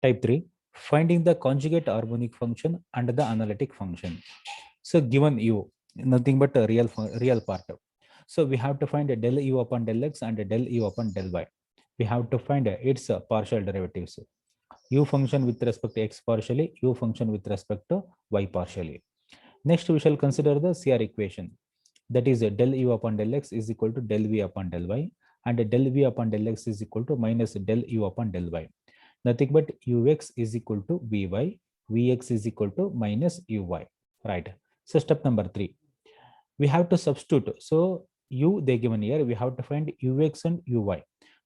Type 3, finding the conjugate harmonic function and the analytic function. So given u, nothing but a real part. So we have to find a del u upon del x and a del u upon del y. We have to find its partial derivatives. U function with respect to x partially, u function with respect to y partially. Next, we shall consider the CR equation. That is del u upon del x is equal to del v upon del y, and del v upon del x is equal to minus del u upon del y. Nothing but ux is equal to vy, vx is equal to minus uy. Right. So step number 3, we have to substitute. So u they given here, we have to find ux and uy.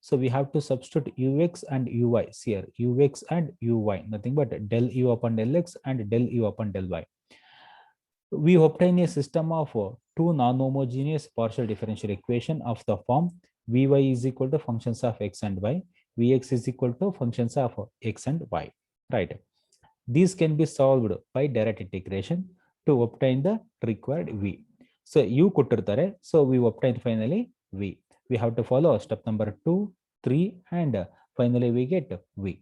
So we have to substitute ux and uy here, ux and uy, nothing but del u upon del x and del u upon del y. We obtain a system of two non-homogeneous partial differential equation of the form vy is equal to functions of x and y, vx is equal to functions of x and y. Right. These can be solved by direct integration to obtain the required v. So u kottirtare, so we obtain finally v. We have to follow step number 2, 3, and finally we get v.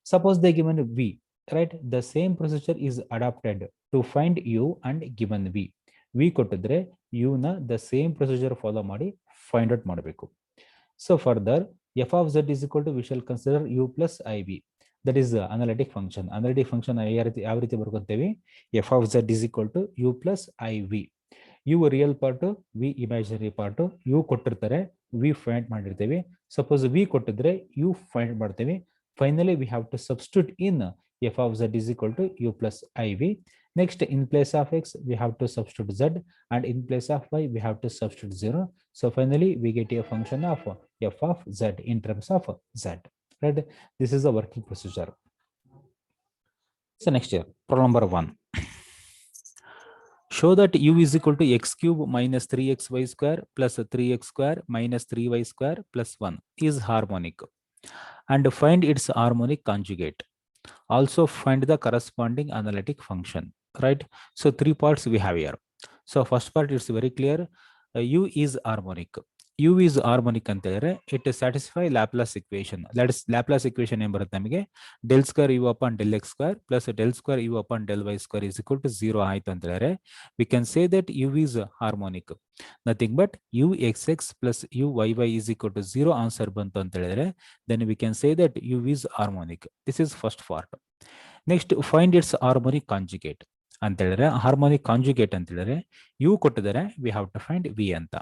Suppose they given v, right? The same procedure is adopted to find u and given v. V kottidre u na the same procedure follow ಮಾಡಿ find out ಮಾಡಬೇಕು. So further f of z is equal to, we shall consider u plus iv. That is the analytic function. Analytic function ಯಾವ ರೀತಿ ಬರ್ಕೊತೀವಿ? f of z is equal to u plus iv. u real part, v imaginary part. u ಕೊಟ್ಟಿರ್ತಾರೆ, v find ಮಾಡಿರ್ತೀವಿ. Suppose v ಕೊಟ್ಟಿದ್ರೆ u find ಮಾಡ್ತೀವಿ. Finally, we have to substitute in f of z is equal to u plus iv. Next, in place of x, we have to substitute z, and in place of y, we have to substitute 0. So finally, we get a function of f of z in terms of z. Right? This is the working procedure. So next year, problem number 1. Show that u is equal to x cube minus 3xy square plus 3x square minus 3y square plus 1 is harmonic, and find its harmonic conjugate. Also find the corresponding analytic function. Right? So 3 parts we have here. So first part is very clear. U is harmonic. U is harmonic ಅಂತ ಹೇಳಿದ್ರೆ it satisfy Laplace equation. That is Laplace equation ಏನು ಬರುತ್ತೆ ನಮಗೆ, del square u upon del x square plus del square u upon del y square is equal to 0 ಆಯ್ತು ಅಂತ ಹೇಳಿದ್ರೆ we can say that u is harmonic. Nothing but u xx plus u yy is equal to 0 answer ಬಂತು ಅಂತ ಹೇಳಿದ್ರೆ then we can say that u is harmonic. This is first part. Next, find its harmonic conjugate ಅಂತ ಹೇಳಿದ್ರೆ harmonic conjugate ಅಂತ ಹೇಳಿದ್ರೆ u ಕೊಟ್ಟಿದ್ದಾರೆ, we have to find v ಅಂತ.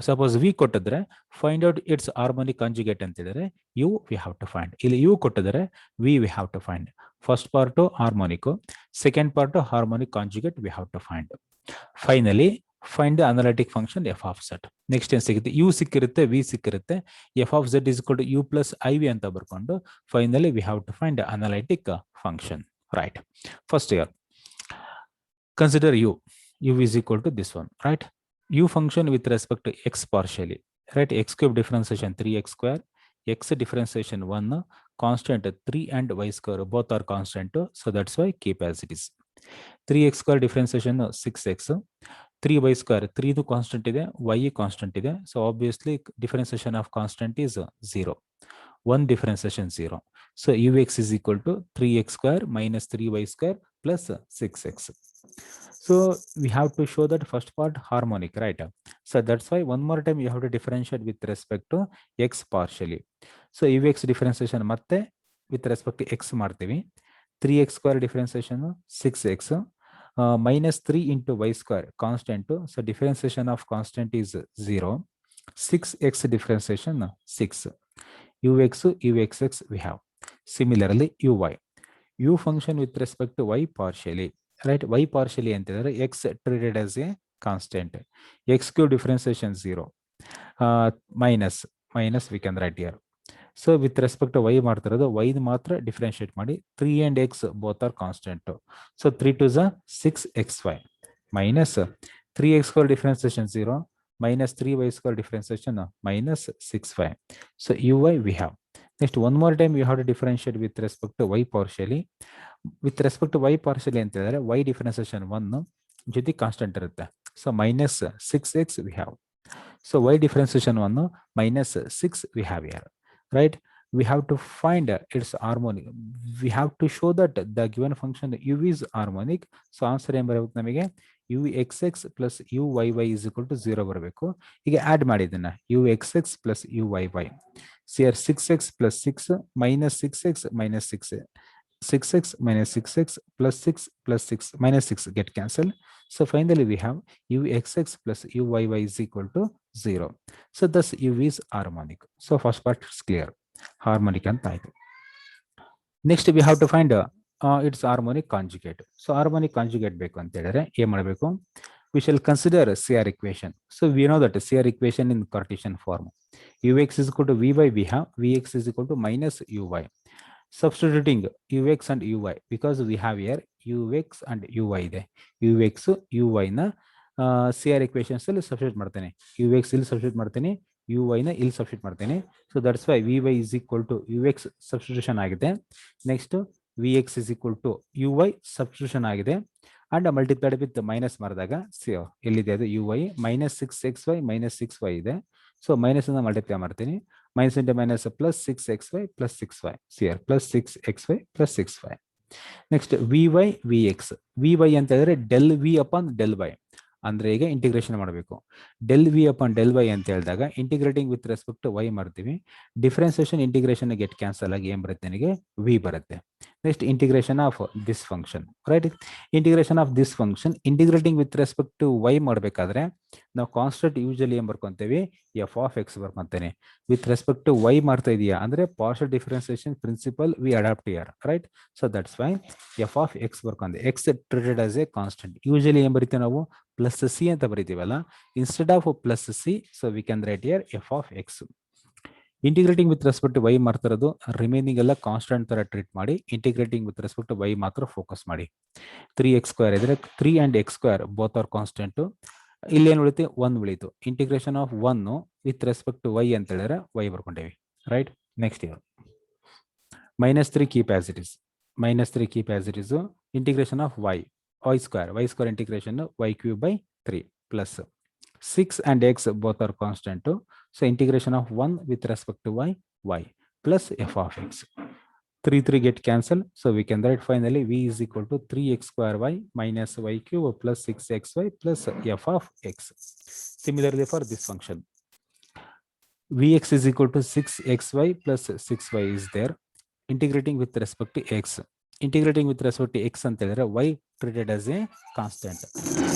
Suppose v ಕೊಟ್ಟಿದ್ರೆ find out it's harmonic conjugate ಅಂತ ಹೇಳಿದ್ರೆ u we have to find. ಇಲ್ಲಿ u ಕೊಟ್ಟಿದ್ದಾರೆ, v we have to find. First part harmonic, second part harmonic conjugate we have to find. Finally find the analytic function f of z. Next ಏನ್ ಸಿಗುತ್ತೆ, u ಸಿಕ್ಕಿರುತ್ತೆ, v ಸಿಕ್ಕಿರುತ್ತೆ, f of z is equal to u plus iv ಅಂತ ಬರ್ಕೊಂಡು finally we have to find analytic function. Right? First here, consider u is equal to this one. Right? U function with respect to x partially. Right? X cube differentiation 3x square, x differentiation 1, constant 3 and y square both are constant, so that's why keep as it is. 3x square differentiation 6x, 3y square 3 to constant ಇದೆ, y constant ಇದೆ, so obviously differentiation of constant is 0. 1 differentiation 0. So ux is equal to 3x square minus 3y square plus 6x. So we have to show that first part harmonic, right? So that's why one more time you have to differentiate with respect to x partially. So ux differentiation ಮತ್ತೆ with respect to x ಮಾಡ್ತೀವಿ. 3x square differentiation 6x minus 3 into y square constant. So differentiation of constant is 0. 6x differentiation 6. uxx we have. Similarly uy. U function with respect to y partially. Right? Y partially ಅಂತ ಹೇಳಿದ್ರೆ x treated as a constant. X cube differentiation 0. Minus we can write here. So with respect to y ಮಾಡ್ತಿರೋದು y ಮಾತ್ರ differentiate ಮಾಡಿ, 3 and x both are constant. So 3 to the 6xy minus 3x square differentiation 0 minus 3y square differentiation minus 6y. So uy we have. Next, one more time you have to differentiate with respect to y partially. With respect to y partially ಅಂತ ಹೇಳಿದ್ರೆ y differentiation 1 ಜೊತೆ constant ಇರುತ್ತೆ, so minus 6x we have. So y differentiation 1 minus 6 we have here. Right? we have to find its harmonic. We have to show that the given function u is harmonic. So answer ಏನು ಬರಬೇಕು ನಮಗೆ u xx plus u yy is equal to 0 ಬರಬೇಕು. ಈಗ add ಮಾಡಿ ಇದನ್ನ u xx plus u yy. So here 6x plus 6 minus 6x minus 6. 6x minus 6x plus 6 plus 6 minus 6 get cancelled. So finally we have u xx plus u yy is equal to 0. So thus u is harmonic. So first part is clear. Harmonic ಅಂತ ಆಯ್ತು. Next we have to find its harmonic conjugate. So harmonic conjugate ಬೇಕು ಅಂತ ಹೇಳಿದ್ರೆ ಏನು ಮಾಡಬೇಕು? We shall consider CR equation. So we know that CR equation in Cartesian form. Ux is equal to vy, we have vx is equal to minus uy. Substituting ux and uy because we have here ux and uy ಇದೆ. ux uy ನ CR equations ಅಲ್ಲಿ substitute ಮಾಡ್ತೇನೆ. ux ಇಲ್ಲಿ substitute ಮಾಡ್ತೇನೆ, uy ನ ಇಲ್ಲಿ substitute ಮಾಡ್ತೇನೆ. So that's why vy is equal to ux substitution ಆಗಿದೆ. Next vx is equal to uy substitution ಆಗಿದೆ. ಅಂಡ್ ಮಲ್ಟಿಪ್ಲೈಡ್ ವಿತ್ ಮೈನಸ್ ಮಾಡಿದಾಗ ಎಲ್ಲಿದೆ ಅದು uy minus 6xy minus 6y ಇದೆ. ಸೊ ಮೈನಸ್ ಇಂದ ಮಲ್ಟಿಪ್ಲೈ ಮಾಡ್ತೀನಿ. minus into minus plus 6xy plus 6y. Here plus 6xy plus 6y. Next vy vx. vy ಅಂತ ಹೇಳಿದ್ರೆ del v upon del y. ಅಂದ್ರೆ ಈಗ ಇಂಟಿಗ್ರೇಷನ್ ಮಾಡಬೇಕು. del v upon del y ಅಂತ ಹೇಳಿದಾಗ integrating with respect to y ಮಾಡ್ತೀವಿ. Differentiation integration get cancel ಆಗಿ ಏನ್ ಬರುತ್ತೆ ನನಗೆ v ಬರುತ್ತೆ. Next integration of this function, right? Integration of this function integrating with respect to y ಮಾಡಬೇಕಾದ್ರೆ ನಾವು ಕಾನ್ಸ್ಟೆಂಟ್ ಯೂಶಲಿ ಏನ್ ಬರ್ಕೊಂತೇವೆ f of x ಬರ್ಕೊಂತೇನೆ. ವಿತ್ ರೆಸ್ಪೆಕ್ಟ್ ಟು y ಮಾಡ್ತಾ ಇದೆಯಾ ಅಂದ್ರೆ partial differentiation principle we adapt here, right? So that's why f of x ಬರ್ಕೊಂಡೆ. x treated as A constant. Usually ಏನ್ ಬರೀತೀವಿ ನಾವು ಪ್ಲಸ್ ಸಿ ಅಂತ ಬರೀತೀವಲ್ಲ, instead of plus C so we can write here f of x. Integrating with respect to y ಮಾಡ್ತಿರೋದು remaining ಎಲ್ಲ constant ತರ treat ಮಾಡಿ, integrating with respect to y ಮಾತ್ರ ಫೋಕಸ್ ಮಾಡಿ. 3x² ಇದ್ರೆ 3 and x² both are constant. ಇಲ್ಲಿ ಏನು ಉಳಿತು 1 ಉಳಿತು. Integration of 1 with respect to y ಅಂತ ಹೇಳಿದ್ರೆ y ಬರ್ಕೊಂಡೇವಿ, right? Next here -3 keep as it is. -3 keep as it is. Integration of y² integration y³ 3 plus 6 and x both are constant. So integration of 1 with respect to y plus f of x. 3 get cancelled. So we can write finally v is equal to 3x² minus y³ plus 6xy plus f of x. Similarly for this function, vx is equal to 6xy plus 6y is there. Integrating with respect to x. Integrating with respect to x ಅಂತ ಹೇಳಿದ್ರೆ y treated as a constant.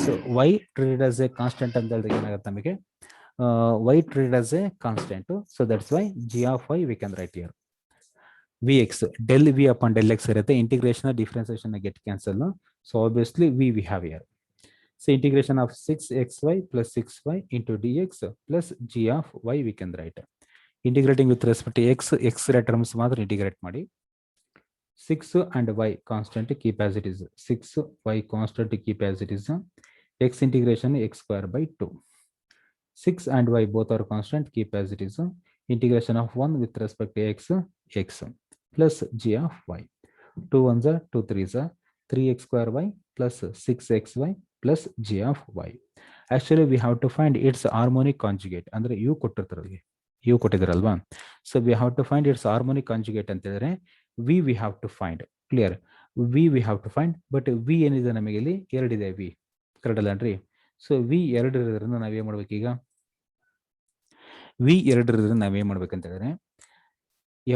So y treated as a constant ಅಂತ ಹೇಳಿದ್ರೆ ಏನಾಗುತ್ತೆ ನಮಗೆ y treated as a constant. So that's why g of y we can write here. vx del v upon del x ಇರುತ್ತೆ. Integration differentiation get cancel. So obviously we have here. So integration of 6xy plus 6y into dx plus g of y we can write. Integrating with respect to x terms ಮಾತ್ರ integrate ಮಾಡಿ. 6 and y constant keep as it is. 6y constant keep as it is. X integration x² by 2. 6 and y both are constant keep as it is. Integration of 1 with respect to x plus g of y. 2 1s are 2 3s are 3x² y plus 6xy plus g of y. Actually we have to find its harmonic conjugate. ಅಂದ್ರೆ u ಕೊಟ್ಟಿದ್ರಲ್ವಾ? So we have to find its harmonic conjugate ಅಂತ ಹೇಳಿದ್ರೆ we have to find. Clear? we have to find. But v ಏನಿದೆ ನಮಗೆ ಇಲ್ಲಿ 2 ಇದೆ. v correct ಅಲ್ಲನ್ರಿ? So v 2 ಇರೋದ್ರಿಂದ ನಾವೇನ್ ಮಾಡ್ಬೇಕೀಗ? v 2 ಇರೋದ್ರಿಂದ ನಾವೇನ್ ಮಾಡ್ಬೇಕಂತ ಹೇಳಿದ್ರೆ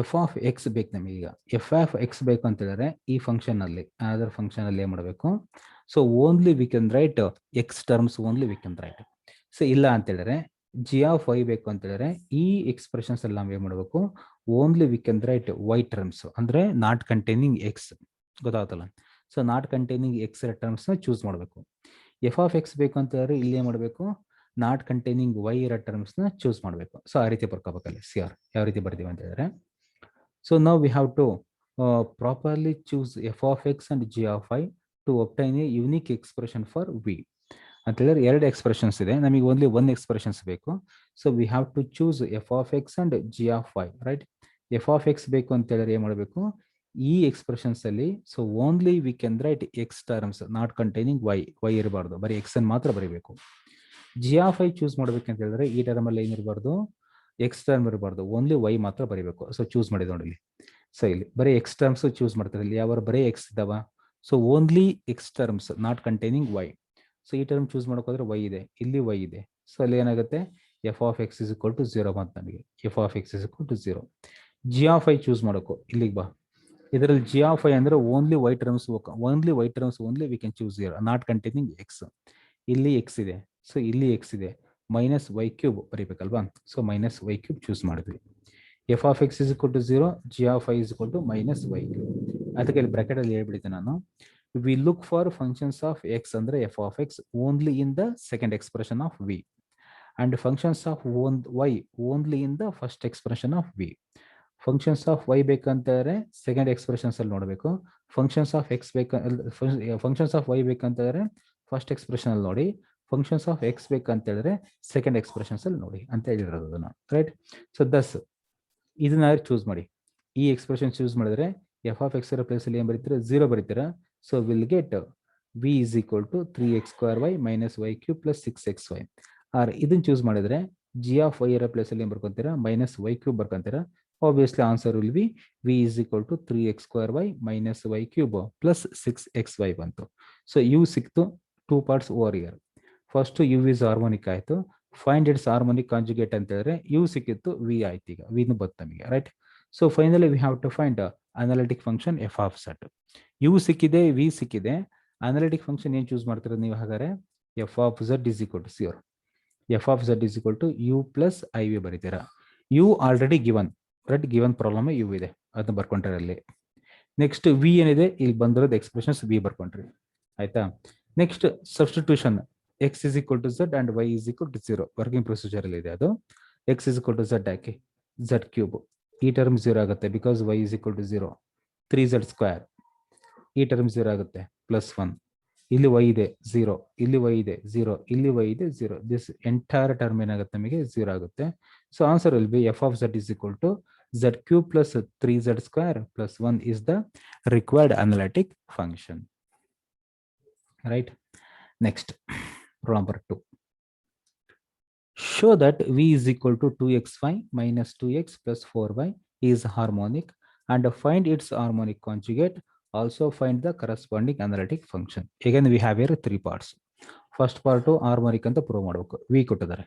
f of x ಬೇಕು ನಮಗೀಗ. f of x ಬೇಕು ಅಂತ ಹೇಳಿದ್ರೆ ಈ ಫಂಕ್ಷನ್ ಅಲ್ಲಿ ಅದರ್ ಫಂಕ್ಷನ್ ಅಲ್ಲಿ ಏನ್ ಮಾಡಬೇಕು? So only we can right x terms only we can right. So ಇಲ್ಲ ಅಂತ ಹೇಳಿದ್ರೆ g of y ಬೇಕು ಅಂತ ಹೇಳಿದ್ರೆ ಈ ಎಕ್ಸ್ಪ್ರೆಷನ್ಸ್ ಅಲ್ಲಿ ನಾವ್ ಏನ್ ಮಾಡಬೇಕು? Only we can write y terms ಅಂದ್ರೆ ನಾಟ್ ಕಂಟೈನಿಂಗ್ x. ಗೊತ್ತಾಗುತ್ತಲ್ಲ? So not containing x terms ನ ಚೂಸ್ ಮಾಡಬೇಕು. f of x ಬೇಕು ಅಂತ ಹೇಳಿದ್ರೆ ಇಲ್ಲಿ ಏನ್ ಮಾಡಬೇಕು? ನಾಟ್ ಕಂಟೈನಿಂಗ್ y ಇರೋ ಟರ್ಮ್ಸ್ ನ ಚೂಸ್ ಮಾಡಬೇಕು. ಸೊ ಆ ರೀತಿ ಬರ್ಕೋಬೇಕಲ್ಲಿ. ಸಿಆರ್ ಯಾವ ರೀತಿ ಬರ್ತೀವಿ ಅಂತ ಹೇಳಿದ್ರೆ, ಸೊ ನಾವು we have to properly choose f of x and g of y to obtain a unique expression for v. ಅಂತ ಹೇಳಿದ್ರೆ 2 ಎಕ್ಸ್ಪ್ರೆಷನ್ಸ್ ಇದೆ, ನಮಗೆ ಓನ್ಲಿ 1 ಎಕ್ಸ್ಪ್ರೆಷನ್ಸ್ ಬೇಕು. So we have to choose f of x and g of y, right? f of x ಬೇಕು ಅಂತ ಹೇಳಿದ್ರೆ ಏನ್ ಮಾಡಬೇಕು? ಈ ಎಕ್ಸ್ಪ್ರೆಷನ್ಸ್ ಅಲ್ಲಿ so only we can right x terms not containing y ಇರಬಾರ್ದು, ಬರೀ x ಅನ್ನು ಮಾತ್ರ ಬರೀಬೇಕು. g of y ಚೂಸ್ ಮಾಡ್ಬೇಕಂತ ಹೇಳಿದ್ರೆ ಈ ಟರ್ಮ್ ಅಲ್ಲಿ ಏನಿರಬಾರ್ದು? ಎಕ್ಸ್ ಟರ್ಮ್ ಇರಬಾರ್ದು, ಓನ್ಲಿ ವೈ ಮಾತ್ರ ಬರೀಬೇಕು. ಸೊ ಚೂಸ್ ಮಾಡಿದ ನೋಡಿ ಇಲ್ಲಿ. ಸೊ ಇಲ್ಲಿ ಬರೀ ಎಕ್ಸ್ ಟರ್ಮ್ಸ್ ಚೂಸ್ ಮಾಡ್ತಾರೆ. ಇಲ್ಲಿ ಯಾವ ಬರೀ ಎಕ್ಸ್ ಇದಾವ. So only x terms not containing y. So ಈ ಟರ್ಮ್ ಚೂಸ್ ಮಾಡೋಕ್ಕೋದ್ರೆ ವೈ ಇದೆ, ಇಲ್ಲಿ ವೈ ಇದೆ. ಸೊ ಅಲ್ಲಿ ಏನಾಗುತ್ತೆ, f of x is equal to 0 ಬಂತು ನಮಗೆ. F of x is equal to 0. G of y choose ಮಾಡೋಕು, ಇಲ್ಲಿಗೆ ಬಾ. ಇದರಲ್ಲಿ ಜಿ ಆಫ್ ಐ ಅಂದ್ರೆ only y terms, only y terms only we can choose 0 not containing x. ಇಲ್ಲಿ x ಇದೆ, so ಇಲ್ಲಿ ಎಕ್ಸ್ ಇದೆ, ಮೈನಸ್ ವೈ ಕ್ಯೂಬ್ ಬರೀಬೇಕಲ್ವಾ. So minus y cube choose ಮಾಡಿದ್ವಿ. F of x is equal to 0, g of y is equal to minus y cube. ಅದಕ್ಕೆ ಇಲ್ಲಿ bracket ಅಲ್ಲಿ ಹೇಳ್ಬಿಡಿದ್ದೆ ನಾನು. We look for functions of x ಅಂದ್ರೆ f of x only in the second expression of v, and functions of y only in the first expression of v. Functions of y ಬೇಕಂತಂದ್ರೆ second expressions ಅಲ್ಲಿ ನೋಡಬೇಕು. Functions of x functions of y ಬೇಕಂತಂದ್ರೆ first expression ಅಲ್ಲಿ ನೋಡಿ. Functions of X ಬೇಕಂತ ಹೇಳಿದ್ರೆ second expressions ಅಲ್ಲಿ ನೋಡಿ ಅಂತ ಹೇಳಿರೋದು ಅದನ್ನ, ರೈಟ್. ಸೊ ದಸ್ ಇದನ್ನ ಚೂಸ್ ಮಾಡಿ. ಈ ಎಕ್ಸ್ಪ್ರೆಷನ್ ಚೂಸ್ ಮಾಡಿದ್ರೆ ಎಫ್ ಆಫ್ ಎಕ್ಸ್ ಪ್ಲೇಸ್ ಅಲ್ಲಿ ಏನ್ ಬರೀತೀರಾ, 0 ಬರೀತೀರಾ. So will get v is equal to 3x² minus y cube plus 6xy. Or ಇದನ್ನ ಚೂಸ್ ಮಾಡಿದ್ರೆ ಜಿ ಆಫ್ ವೈ ಇರೋ ಪ್ಲೇಸ್ ಅಲ್ಲಿ ಏನ್ ಬರ್ಕೊಂತೀರಾ, ಮೈನಸ್ ವೈ ಕ್ಯೂಬ್ ಬರ್ಕೊಂತೀರಾ. Obviously answer will be v is equal to 3x² minus y cube plus 6xy ಬಂತು. So u ಸಿಕ್ತು, 2 parts over here. First u is harmonic ಆಯ್ತು. Find it's harmonic conjugate ಅಂತ ಹೇಳಿದ್ರೆ you ಸಿಕ್ಕಿತ್ತು, V ಆಯ್ತು. ಈಗ ವಿನು ಬತ್ತು ನಮಗೆ, right. So finally we have to find analytic function f of z. U ಸಿಕ್ಕಿದೆ, ವಿ ಸಿಕ್ಕಿದೆ. ಅನಾಲಿಟಿಕ್ ಫಂಕ್ಷನ್ ಏನ್ ಚೂಸ್ ಮಾಡ್ತಿರೋದು ನೀವು ಹಾಗಾದ್ರೆ, f of z is equal to 0. F of z is equal to u plus i v ಬರೀತೀರಾ. U already given, right. Given problem u ಇದೆ, ಅದನ್ನ ಬರ್ಕೊಂಡ್ರೆ ಅಲ್ಲಿ. ನೆಕ್ಸ್ಟ್ ವಿ ಏನಿದೆ, ಇಲ್ಲಿ ಬಂದಿರೋದು ಎಕ್ಸ್ಪ್ರೆಷನ್ಸ್ ವಿ ಬರ್ಕೊಂಡ್ರಿ, ಆಯ್ತಾ. Next substitution, x is equal to z and y is equal to 0 working procedure ಅಲ್ಲಿ ಇದೆ ಅದು. X is equal to z ಹಾಕಿ, ಝೆಡ್ ಕ್ಯೂಬ್, ಈ ಟರ್ಮ್ 0 ಆಗುತ್ತೆ because y is equal to 0. 3z², ಈ ಟರ್ಮ್ 0 ಆಗುತ್ತೆ, ಪ್ಲಸ್ 1. ಇಲ್ಲಿ ವೈ ಇದೆ 0, ಇಲ್ಲಿ ವೈ ಇದೆ 0, ಇಲ್ಲಿ ವೈ ಇದೆ 0. ದಿಸ್ ಎಂಟೈರ್ ಟರ್ಮ್ ಏನಾಗುತ್ತೆ ನಮಗೆ 0 ಆಗುತ್ತೆ. So answer will be f of z is equal to z cube plus 3z² plus 1 is the required analytic function, right. Next, problem number 2. Show that v is equal to 2xy minus 2x plus 4y is harmonic and find its harmonic conjugate. Also find the corresponding analytic function. Again we have here 3 parts. First part harmonic anta prove ಮಾಡಬೇಕು, v ಕೊಟ್ಟಿದ್ದಾರೆ.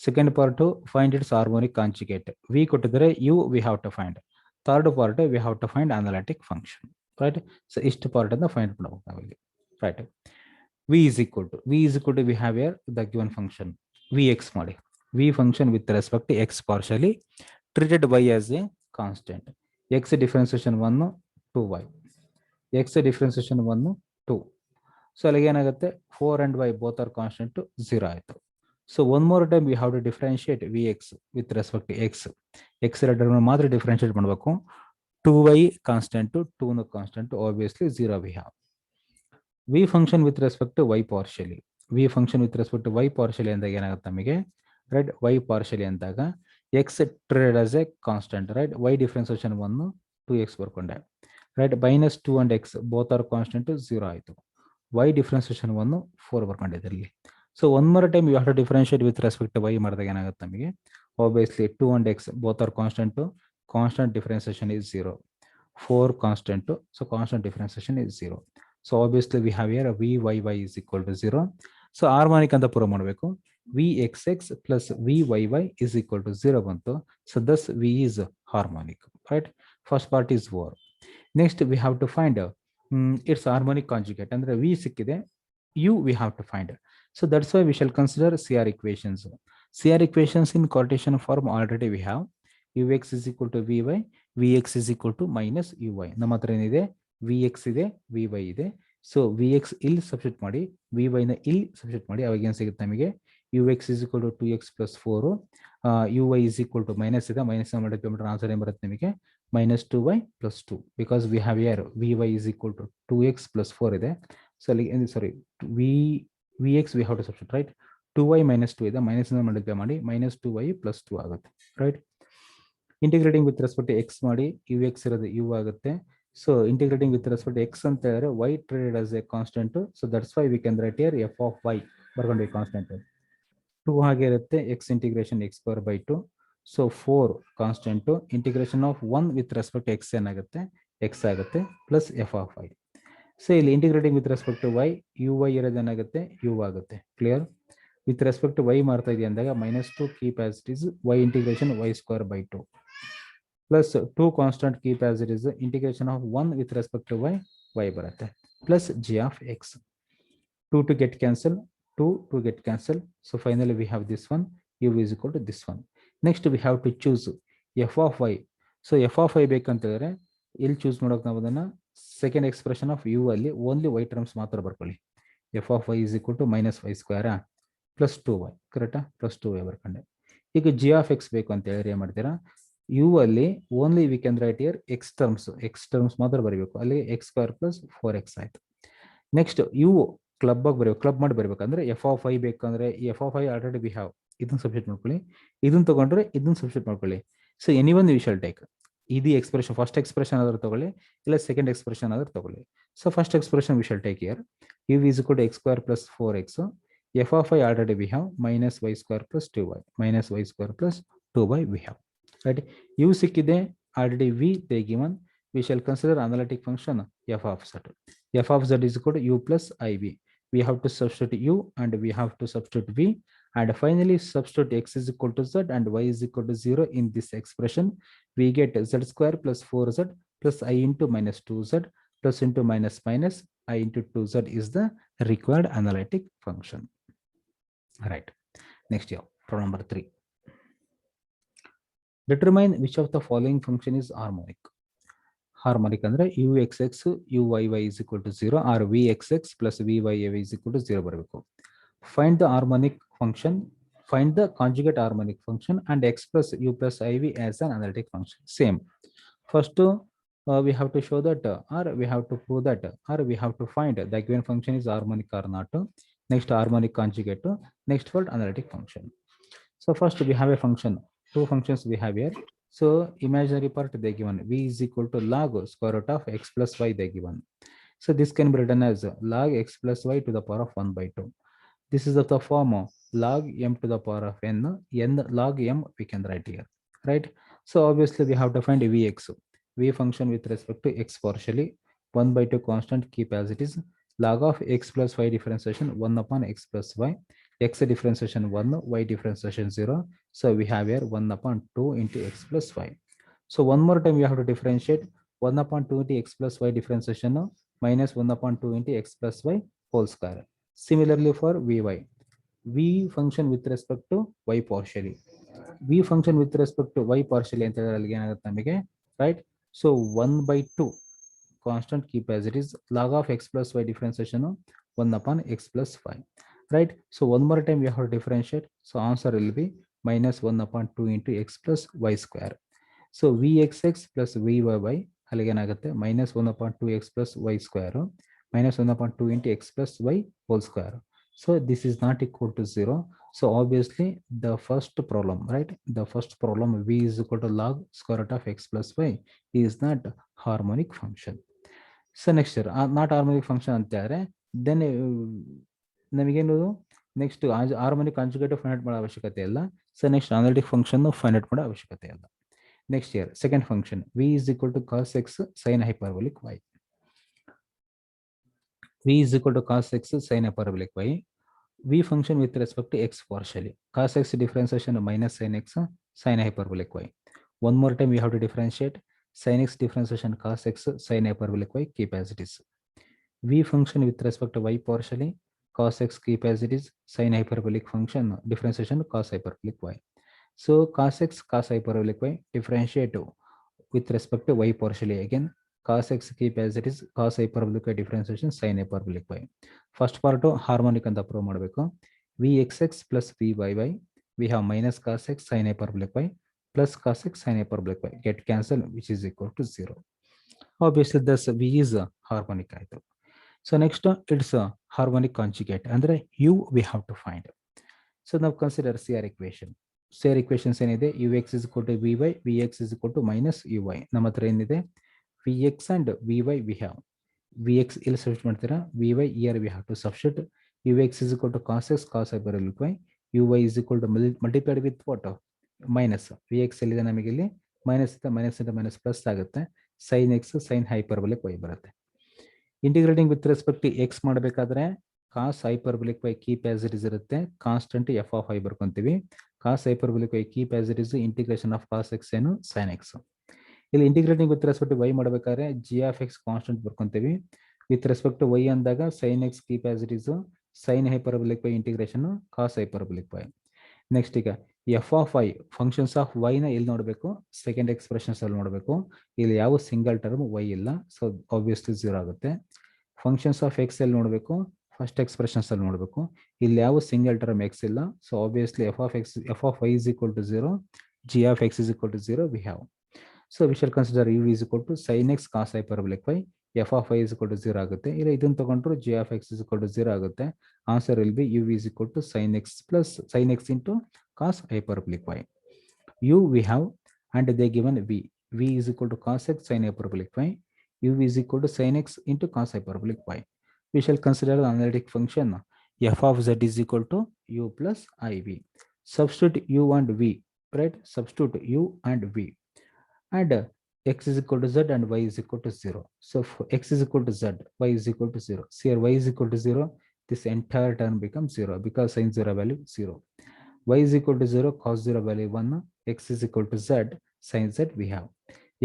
Second part find its harmonic conjugate, v ಕೊಟ್ಟಿದ್ದಾರೆ, u we have to find. Third part we have to find analytic function, right. So ಇಷ್ಟು part ಅನ್ನು find ಮಾಡಬೇಕು ನಾವಿಲ್ಲಿ, right. v is equal to we have here the given function vx ಮಾಡಿ. v function with respect to x partially treated y as a constant. x differentiation 1 2y, x differentiation 1 2. So ಅಲ್ಲಿಗೆ ಏನಾಗುತ್ತೆ, 4 and y both are constant to 0 ಆಯ್ತು. So one more time we have to differentiate vx with respect to x. x ಎರಡರ ಮಾತ್ರ differentiate ಮಾಡಬೇಕು. 2y constant, 2 constant, obviously 0 we have. v function with respect to y partially, v function with respect to y partially ಅಂದಾಗ ಏನಾಗುತ್ತೆ ನಮಗೆ, right. y partially ಅಂದಾಗ x treated as a constant, right. y differentiation 1 2x ಬರ್ಕೊಂಡೆ, right. Minus 2 and x both are constant to 0 ಆಯ್ತು. y differentiation 1 4 ಬರ್ಕೊಂಡಿದ್ದಲ್ಲಿ. So one more time you have to differentiate with respect to y ಮಾಡಿದಾಗ ಏನಾಗುತ್ತೆ ನಮಗೆ, obviously 2 and x both are constant to constant differentiation is 0. 4 constant to, so constant differentiation is 0. So obviously we have here a vyy is equal to 0. So harmonic ಅಂತ prove ಮಾಡಬೇಕು. vxx plus vyy is equal to 0 ಬಂತು. So thus v is harmonic, right. First part is over. Next we have to find its harmonic conjugate. ಅಂದ್ರೆ v ಸಿಕ್ಕಿದೆ, u we have to find. So that's why we shall consider CR equations. CR equations in Cartesian form already we have. ux is equal to vy, vx is equal to minus uy. ನಮ್ಮ ಹತ್ರ ಏನಿದೆ, vx ಇದೆ, vy ಇದೆ. So vx ಇಲ್ಲಿ substitute ಮಾಡಿ, vy ನ ಇಲ್ಲಿ substitute ಮಾಡಿ, ಅವಾಗ ಏನು ಸಿಗುತ್ತೆ ನಮಗೆ, ux is equal to 2x plus 4, uy is equal to minus ಇದೆ, ಮೈನಸ್ ಮಾಡಿದ್ರೆ ಆನ್ಸರ್ ಏನು ಬರುತ್ತೆ ನಿಮಗೆ, minus 2y plus 2, because we have here vy is equal to 2x plus 4 ಇದೆ. ಸೊ ಅಲ್ಲಿ ಸಾರಿ vx we have to substitute, right. 2y minus 2 ಇದೆ, minus multiply ಮಾಡಿ minus 2y plus 2 ಆಗುತ್ತೆ, right. Integrating with respect to x ಮಾಡಿ, ux ಇರೋದು u ಆಗುತ್ತೆ. So integrating with respect to x ಅಂತ ಹೇಳಿದ್ರೆ y treated as a constant. So that's why we can write here f of y ಬರ್ಕೊಂಡ್ವಿ constant. 2 ಹಾಗೆ ಇರುತ್ತೆ, x integration x² by 2. So 4 constant integration of 1 with respect to x ಏನಾಗುತ್ತೆ x ಆಗುತ್ತೆ plus f of y. So ಇಲ್ಲಿ integrating with respect to y u y ಇರೋದೇನಾಗುತ್ತೆ u ಆಗುತ್ತೆ. Clear? With respect to y ಮಾಡ್ತಾ ಇದೆಯಾ ಅಂದಾಗ -2 keep as it is y integration y square by 2 plus 2 constant keep as it is integration of 1 with respect to y y ಬರುತ್ತೆ plus g of x. 2 to get cancel, 2 to get cancel. So finally we have this one, u is equal to this one. Next we have to choose f of y. So f of y ಬೇಕಂತಂದ್ರೆ ಇಲ್ಲಿ choose ಮಾಡೋಕೆ ನಾವು ಅದನ್ನ second expression of u ಅಲ್ಲಿ only y terms ಮಾತ್ರ ಬರ್ಕೊಳ್ಳಿ. f of y is equal to -y square plus 2y, ಕರೆಕ್ಟಾ? Plus 2y ಬರ್ಕೊಂಡೆ. ಈಗ g of x ಬೇಕು ಅಂತ ಹೇಳಿದ್ರೆ ಏನು ಮಾಡ್ತೀರಾ, u ಅಲ್ಲಿ only we can write here x terms ಮಾತ್ರ ಬರಬೇಕು. ಅಲ್ಲಿ x ಸ್ಕ್ವೇರ್ ಪ್ಲಸ್ 4x ಆಯ್ತು. ನೆಕ್ಸ್ಟ್ u ಕ್ಲಬ್ ಆಗಿ ಬರಬೇಕು, ಕ್ಲಬ್ ಮಾಡಿ ಬರ್ಬೇಕಂದ್ರೆ ಎಫ್ ಆಫ್ ಐ ಬೇಕಂದ್ರೆ f of y already we have, ಇದನ್ನ ಸಬ್ಸ್ಟಿಟ್ಯೂಟ್ ಮಾಡ್ಕೊಳ್ಳಿ. ಇದನ್ನ ತಗೊಂಡ್ರೆ ಇದನ್ನ ಸಬ್ಸ್ಟಿಟ್ಯೂಟ್ ಮಾಡ್ಕೊಳ್ಳಿ. So any one we shall take. ಇದು ಎಕ್ಸ್ಪ್ರೆಷನ್ ಫಸ್ಟ್ ಎಕ್ಸ್ಪ್ರೆಷನ್ ಆದ್ರೂ ತಗೊಳ್ಳಿ, ಇಲ್ಲ ಸೆಕೆಂಡ್ ಎಕ್ಸ್ಪ್ರೆಷನ್ ಆದ್ರೂ ತಗೊಳ್ಳಿ. So first expression we shall take here u is equal to x square plus 4x. F of y already we have -y square plus 2y, -y square plus 2y we have. Right? You ಸಿಕ್ಕಿದೆ already we they given. We shall consider analytic function f of z. F of z is equal to u plus iv. We have to substitute u and we have to substitute v, and finally substitute x is equal to z and y is equal to 0 in this expression. We get z square plus 4z plus I into -2z plus into minus I into 2z is the required analytic function. Right. Next here, problem number 3. Determine which of the following function is harmonic. Harmonic ಅಂದ್ರೆ u x x u y y is equal to 0 or v x x plus v y is equal to 0 ಬರಬೇಕು. Find the harmonic function, find the conjugate harmonic function and x plus u plus i v as an analytic function. Same. First we have to show that or we have to prove that or we have to find the given function is harmonic or not. Next harmonic conjugate. Next for analytic function. So first we have a function, two functions we have here. So imaginary part they given v is equal to log square root of x plus y they given. So this can be written as log x plus y to the power of 1 by 2. This is of the form of log m to the power of n log m we can write here, right? So obviously we have to find vx, v function with respect to x partially 1 by 2 constant keep as it is. Log of x plus y differentiation 1 upon x plus y, x differentiation 1, y differentiation 0. So we have here 1 upon 2 into x plus y. So one more time we have to differentiate 1 upon 2 into x plus y differentiation minus 1 upon 2 into x plus y whole square. Similarly for vy, v function with respect to y partially, v function with respect to y partially ಅಂತ ಹೇಳಿದ್ರೆ ಏನಾಗುತ್ತೆ ನಮಗೆ, right? So 1 by 2 constant keep as it is. Log of x plus y differentiation 1 upon x plus y, right? So one more time we have to differentiate. So answer will be minus 1 upon 2 into x plus y square. So vxx plus vyy ಅಲ್ಲಿಗೆ ಏನಾಗುತ್ತೆ minus 1 upon 2x plus y square minus 1 upon 2 into x plus y whole square. So this is not equal to 0. So obviously the first problem, right? The first problem v is equal to log square root of x plus y is not harmonic function. So next year not harmonic function ಅಂತ ಹೇಳಿದ್ರೆ then ನಮಗೇನು next harmonic conjugate find out ಮಾಡೋ ಅವಶ್ಯಕತೆ ಇಲ್ಲ. So next analytic function find out ಮಾಡೋ ಅವಶ್ಯಕತೆ ಇಲ್ಲ. Next year second function v is equal to cos x sin hyperbolic y. v is equal to cos x sin hyperbolic y. v function with respect to x partially. Cos x differentiation minus sin x sin hyperbolic y. One more time we have to differentiate sin x differentiation cos x sin hyperbolic y keep as it is. v function with respect to y partially, cos x keep as it is, sin hyperbolic function differentiation cos hyperbolic y. So cos x cos hyperbolic y differentiate with respect to y partially again, cos x keep as it is, cos hyperbolic y differentiation sin hyperbolic y. First part harmonic anta prove ಮಾಡಬೇಕು. vxx plus vyy we have minus cos x sin hyperbolic y plus cos x sin hyperbolic y get cancel which is equal to 0. Obviously thus v is harmonic ಆಯ್ತು. So next it's a harmonic conjugate ಅಂದ್ರೆ u we have to find. So now consider CR equation. CR equations ಏನಿದೆ, ux is equal to vy, vx is equal to minus uy. ನಮ್ಮ ಹತ್ರ ಏನಿದೆ vx and vy we have. vx ಇಲ್ಲಿ substitute ಮಾಡ್ತೀರಾ, vy here we have to substitute. ux is equal to cos x cos hyperbolic y, uy is equal to multiplied with what? Minus v x ಎಲ್ಲಿದೆ ನಮಗೆ ಇಲ್ಲಿ minus ಇದೆ, minus ಇಂದ minus plus ಆಗುತ್ತೆ, sine x sine hyperbolic y ಬರುತ್ತೆ. Integrating with respect to x ಮಾಡಬೇಕಾದ್ರೆ cos hyperbolic y keep as it is ಇರುತ್ತೆ, constant f of y ಬರ್ಕೊಂತೀವಿ. Cos hyperbolic y keep as it is integration of cos x ಏನು sine x. ಇಲ್ಲಿ integrating with respect to y ಮಾಡಬೇಕಾದ್ರೆ g of x constant ಬರ್ಕೊಂತೀವಿ. With respect to y ಅಂದಾಗ sine x keep as it is sine hyperbolic y integration cos hyperbolic y. Next ಈಗ f of y functions of y ನ ಇಲ್ಲಿ ನೋಡಬೇಕು, second expressions ಅಲ್ಲಿ ನೋಡಬೇಕು. ಇಲ್ಲಿ ಯಾವ ಸಿಂಗಲ್ ಟರ್ಮ್ ವೈ ಇಲ್ಲ, ಸೊ ಆಬ್ವಿಯಸ್ಲಿ 0 ಆಗುತ್ತೆ. ಫಂಕ್ಷನ್ಸ್ ಆಫ್ ಎಕ್ಸ್ ಅಲ್ಲಿ ನೋಡಬೇಕು, ಫಸ್ಟ್ ಎಕ್ಸ್ಪ್ರೆಷನ್ಸ್ ಅಲ್ಲಿ ನೋಡಬೇಕು. ಇಲ್ಲಿ ಯಾವ ಸಿಂಗಲ್ ಟರ್ಮ್ ಎಕ್ಸ್ ಇಲ್ಲ, so obviously f of y is equal to 0, g of x is equal to 0 we have. So we shall consider u is equal to sine x cos hyperbolic y, f of y is equal to 0 ಆಗುತ್ತೆ. ಇಲ್ಲ ಇದನ್ನು ತಗೊಂಡ್ರು g of x is equal to 0 ಆಗುತ್ತೆ. Answer will be u is equal to sine x plus sine X into cos hyperbolic y. U we have and they given v. V is equal to cos x sin hyperbolic y. U is equal to sin x into cos hyperbolic y. We shall consider the analytic function f of z is equal to u plus iv. Substitute u and v, right? Substitute u and v. And x is equal to z and y is equal to 0. So x is equal to z, y is equal to 0. So here y is equal to 0. This entire term becomes 0 because sin 0 value 0. Y is equal to 0, cos 0 value 1, x is equal to z, sin z we have.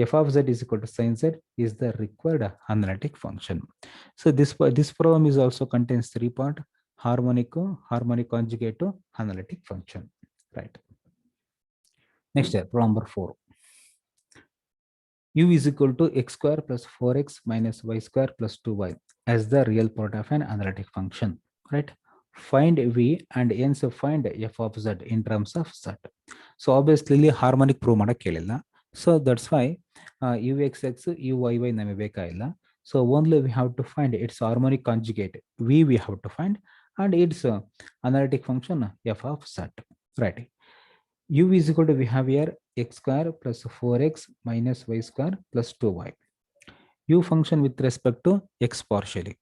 F of z is equal to sin z is the required analytic function. So this problem is also contains 3 part, harmonic conjugate to analytic function, right? Next step, problem number 4. U is equal to x square plus 4x minus y square plus 2y as the real part of an analytic function, right? Find v and hence find f of z in terms of z. So obviously harmonic prove ಮಾಡಕ್ಕೆ ಕೇಳಿಲ್ಲ, so that's why uxx uyy ನಮಗೆ ಬೇಕಾಗಿಲ್ಲ. So only we have to find its harmonic conjugate we have to find and its analytic function f of z, right? U is equal to we have here x square plus 4x minus y square plus 2y. U function with respect to x partially.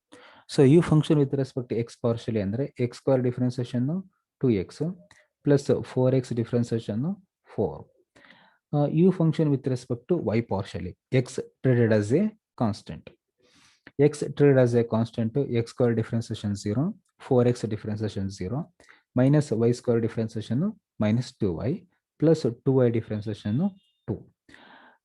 So u function with respect to x partially ಅಂದ್ರೆ x square differentiation 2x plus 4x differentiation 4. U function with respect to y partially, x treated as a constant. X treated as a constant, x square differentiation 0, 4x differentiation 0, minus y square differentiation minus 2y plus 2y differentiation 2.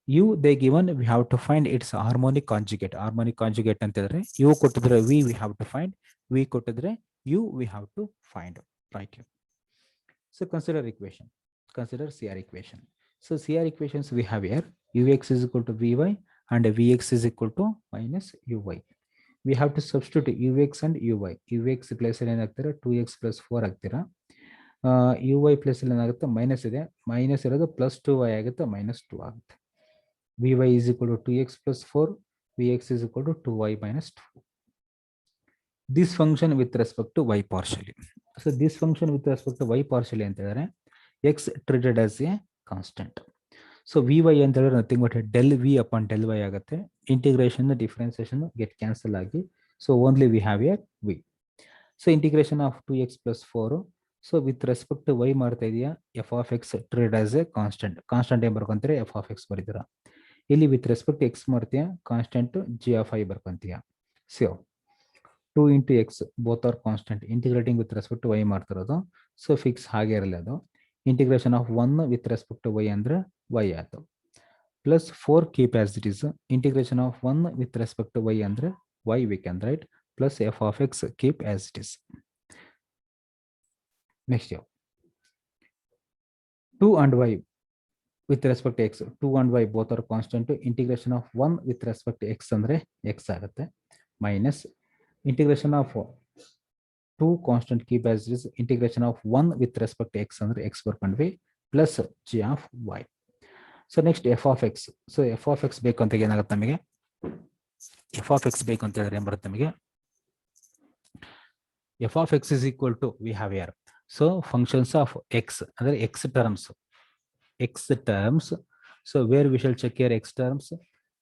U they given we have to find its harmonic conjugate. Harmonic conjugate antidre u kottidre we have to find, v kottidre u we have to find, right? So consider equation, consider CR equation. So CR equations we have here ux is equal to vy and vx is equal to minus uy. We have to substitute ux and uy. ux place ಅಲ್ಲಿ ಏನಾಗ್ತಾರೆ 2x plus 4 ಆಗ್ತೀರಾ, uy place ಅಲ್ಲಿ ಏನಾಗುತ್ತೆ minus ಇದೆ, minus ಇರೋದು plus 2y ಆಗುತ್ತೆ, minus 2 ಆಗುತ್ತೆ. vy is equal to 2x plus 4, vx is equal to 2y minus 2. This function with respect to y partially. So this function with respect to y partially ಅಂತ ಹೇಳಿದ್ರೆ x treated as a constant. So vy ಅಂತ ಹೇಳಿದ್ರೆ nothing but del v upon del y ಆಗುತ್ತೆ. Integration differentiation get cancel ಆಗಿ, so only we have here v. So integration of 2x plus 4. So with respect to y ಮಾಡ್ತಾ ಇದೆಯಾ f of x treated as a constant. Constant ಏನ್ ಬರ್ಕೊಂತೀರಾ f of x ಬರೀತೀರಾ. ಇಲ್ಲಿ with respect x ಮಾಡ್ತೀಯಾ constant g of y ಬರ್ಕೊಂತೀಯಾ. So 2 into x both are constant, integrating with respect to y ಮಾಡ್ತಿರೋದು, so fix ಹಾಗೆ ಇರಲಿ ಅದು. Integration of 1 with respect to y ಅಂದ್ರೆ ವೈ ಆಯ್ತು, plus 4 keep as it is, integration of 1 with respect to y ಅಂದ್ರೆ y we can write, plus f of x keep as it is. Next 2 and y with respect to x, 2 and y both are constant, integration of 1 with respect to x ಅಂದ್ರೆ x ಆಗುತ್ತೆ, minus integration of 2 constant keep as is, integration of 1 with respect to x ಅಂದ್ರೆ x ಬರ್ಕೊಂಡ್ವಿ, plus g of y. So next f of x. So f of x ಬೇಕು ಅಂತ ಏನಾಗುತ್ತೆ ನಮಗೆ, f of x ಬೇಕು ಅಂತ ಹೇಳಿದ್ರೆ ಏನ್ ಬರುತ್ತೆ ನಮಗೆ, f of x is equal to we have here, so functions of x ಅಂದ್ರೆ x terms, so where we shall check here x terms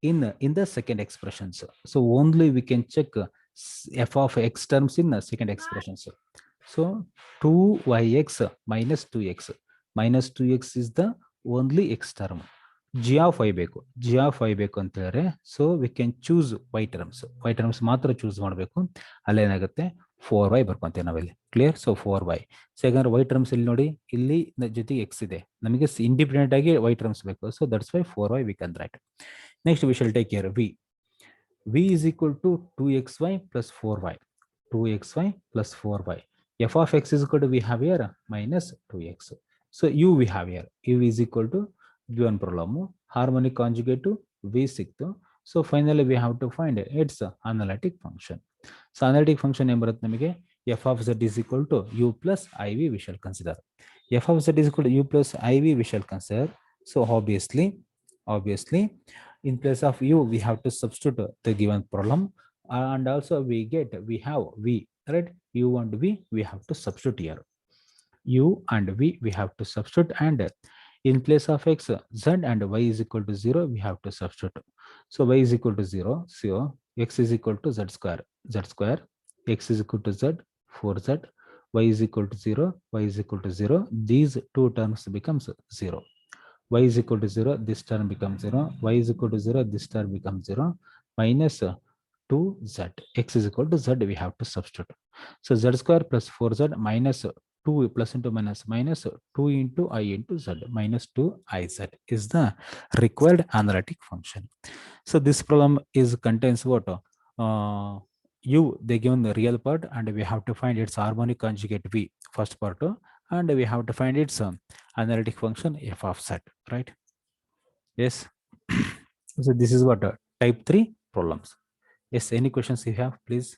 in the second expressions, so only we can check f of x terms in the second expressions. So 2yx minus 2x, minus 2x is the only x term. g of y ಬೇಕು, g of y ಬೇಕು ಅಂತ ಹೇಳಿದ್ರೆ so we can choose y terms ಮಾತ್ರ choose ಮಾಡಬೇಕು. ಅಲ್ಲೇನಾಗುತ್ತೆ 4y ಬರ್ಕೊಂತೀವಿ ನಾವಿಲ್ಲಿ. Clear? So 4y. So ಯಾಕಂದ್ರೆ y terms ಇಲ್ಲಿ ನೋಡಿ, ಇಲ್ಲಿ ಜೊತೆಗೆ x ಇದೆ, ನಮಗೆ ಇಂಡಿಪೆಂಡೆಂಟ್ ಆಗಿ y terms ಬೇಕು. So that's Y 4y V can right. Next we shall take care v is equal to 2xy plus 4y. 2xy plus 4y. F of x is equal to we have here minus 2x. So u we have here. U is equal to given problem. Harmonic conjugate to v ಸಿಕ್ತು. So finally we have to find its analytic function. So analytic function ಏನು ಬರುತ್ತೆ ನಮಗೆ? F of z is equal to u plus iv we shall consider. F of z is equal to u plus iv we shall consider. So obviously in place of u we have to substitute the given problem, and also we have v, right? U and v we have to substitute here. U and v we have to substitute, and in place of x, z and y is equal to 0 we have to substitute. So y is equal to 0, so x is equal to z square, x is equal to z, 4z, y is equal to 0, y is equal to 0. These two terms becomes 0. Y is equal to 0, this term becomes 0, y is equal to 0, this term becomes 0, minus 2z, x is equal to z we have to substitute. So z square plus 4z minus 2 plus into minus 2 into I into z, minus 2iz is the required analytic function. So this problem is contains what? U, they given the real part, and we have to find its harmonic conjugate v, first part, and we have to find its analytic function f of z, right? Yes. So this is what type 3 problems. Yes, any questions you have, please?